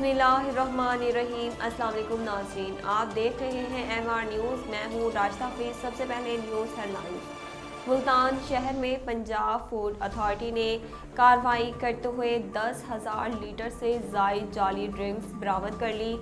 बिस्मिल्लाहिर्रहमानिर्रहीम। अस्सलाम वालेकुम नाज़रीन, आप देख रहे हैं MR न्यूज़। मैं हूँ राशिदा हफीज़। सबसे पहले न्यूज़ हेडलाइंस। मुल्तान शहर में पंजाब फूड अथॉरिटी ने कार्रवाई करते हुए 10,000 लीटर से ज़ायद जाली ड्रिंक्स बरामद कर ली।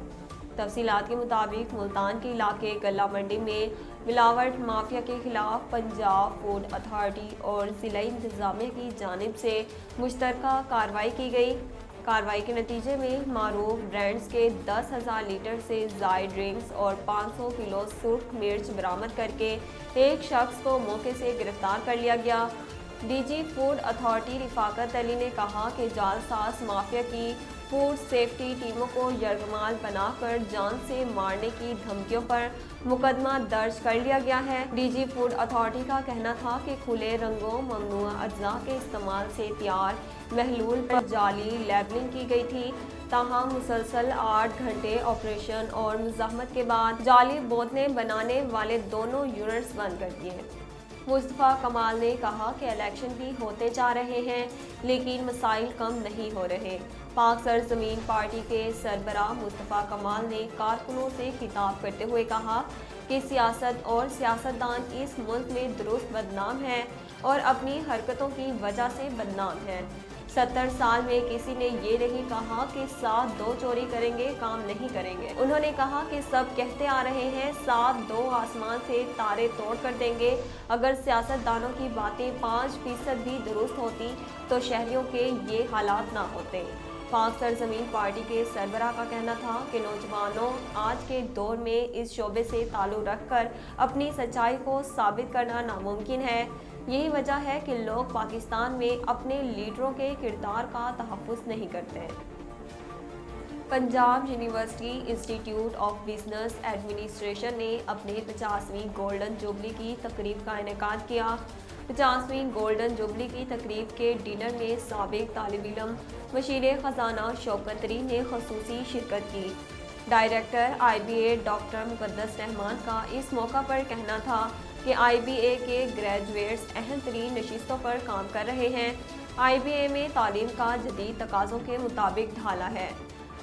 तफसीलात के मुताबिक मुल्तान के इलाके गल्ला मंडी में मिलावट माफिया के खिलाफ पंजाब फूड अथॉरिटी और ज़िला इंतज़ामिया की जानिब से मुश्तरका कार्रवाई की गई। कार्रवाई के नतीजे में मारूफ ब्रांड्स के 10,000 लीटर से ज़ायद ड्रिंक्स और 500 किलो सुर्ख मिर्च बरामद करके एक शख्स को मौके से गिरफ्तार कर लिया गया। DG फूड अथॉरिटी रिफाकत अली ने कहा कि जालसाज माफिया की फूड सेफ्टी टीमों को यरगमाल बनाकर जान से मारने की धमकियों पर मुकदमा दर्ज कर लिया गया है। DG फूड अथॉरिटी का कहना था कि खुले रंगों ममनुआ अज्जा के इस्तेमाल से तैयार महलूल पर जाली लेबलिंग की गई थी। ताहम मुसलसल 8 घंटे ऑपरेशन और मुज़ाहमत के बाद जाली बोतलें बनाने वाले दोनों यूनिट्स बंद कर दिए। मुस्तफ़ा कमाल ने कहा कि इलेक्शन भी होते जा रहे हैं लेकिन मसाइल कम नहीं हो रहे। पाक सरजमीन पार्टी के सरबराह मुस्तफ़ा कमाल ने कारकुनों से खिताब करते हुए कहा कि सियासत और सियासतदान इस मुल्क में दुरुस्त बदनाम हैं और अपनी हरकतों की वजह से बदनाम हैं। 70 साल में किसी ने ये नहीं कहा कि 7-2 चोरी करेंगे, काम नहीं करेंगे। उन्होंने कहा कि सब कहते आ रहे हैं 7-2 आसमान से तारे तोड़ कर देंगे। अगर सियासतदानों की बातें 5% भी दुरुस्त होती तो शहरियों के ये हालात ना होते। पाक सरजमीन पार्टी के सरबराह का कहना था कि नौजवानों आज के दौर में इस शोबे से ताल्लुक़ रखकर अपनी सच्चाई को साबित करना नामुमकिन है। यही वजह है कि लोग पाकिस्तान में अपने लीडरों के किरदार का तहफ़्फ़ुज़ नहीं करते। Punjab university institute of business administration ने अपने 50वीं गोल्डन जुबली की तकरीब का इनेकाद किया। 50वीं गोल्डन जुबली की तकरीब के डिनर में साबिक तालिब इल्म वज़ीर ख़जाना शौकत तरीन ने ख़ुसूसी शिरकत की। डायरेक्टर IBA डॉक्टर मुक़द्दस रहमान का इस मौका पर कहना था कि IBA के ग्रेजुएट्स अहम तरीन नशिस्तों पर काम कर रहे हैं। IBA में तालीम का जदीद तकाज़ों के मुताबिक ढाला है।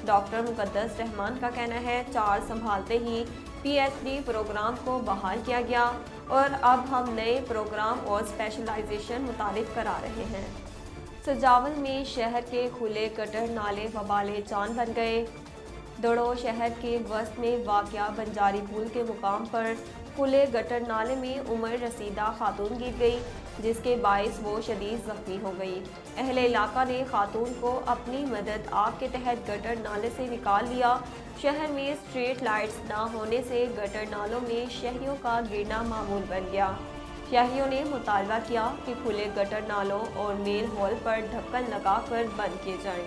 डॉक्टर मुक़द्दस रहमान का कहना है चार्ज संभालते ही PhD प्रोग्राम को बहाल किया गया और अब हम नए प्रोग्राम और स्पेशलाइजेशन मुतारिफ करा रहे हैं। सजावल में शहर के खुले गटर नाले वबाले जान बन गए। दड़ो शहर के वस्त में वाक़या बंजारी पुल के मुकाम पर खुले गटर नाले में उम्र रसीदा खातून गिर गई जिसके बायस वो शदीद ज़ख्मी हो गई। अहले इलाका ने खातून को अपनी मदद आग के तहत गटर नाले से निकाल लिया। शहर में स्ट्रीट लाइट्स ना होने से गटर नालों में शहरियों का गिरना मामूल बन गया। शहरियों ने मुतालबा किया कि खुले गटर नालों और मेल हॉल पर ढक्कन लगाकर बंद किए जाएं।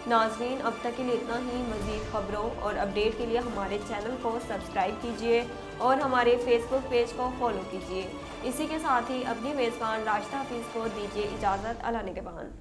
नाज़रीन, अब तक के लिए इतना ही। मज़ीद खबरों और अपडेट के लिए हमारे चैनल को सब्सक्राइब कीजिए और हमारे फेसबुक पेज को फॉलो कीजिए। इसी के साथ ही अपनी मेज़बान राशिदा हफीज़ को दीजिए इजाज़त। अल्लाह निगहबान।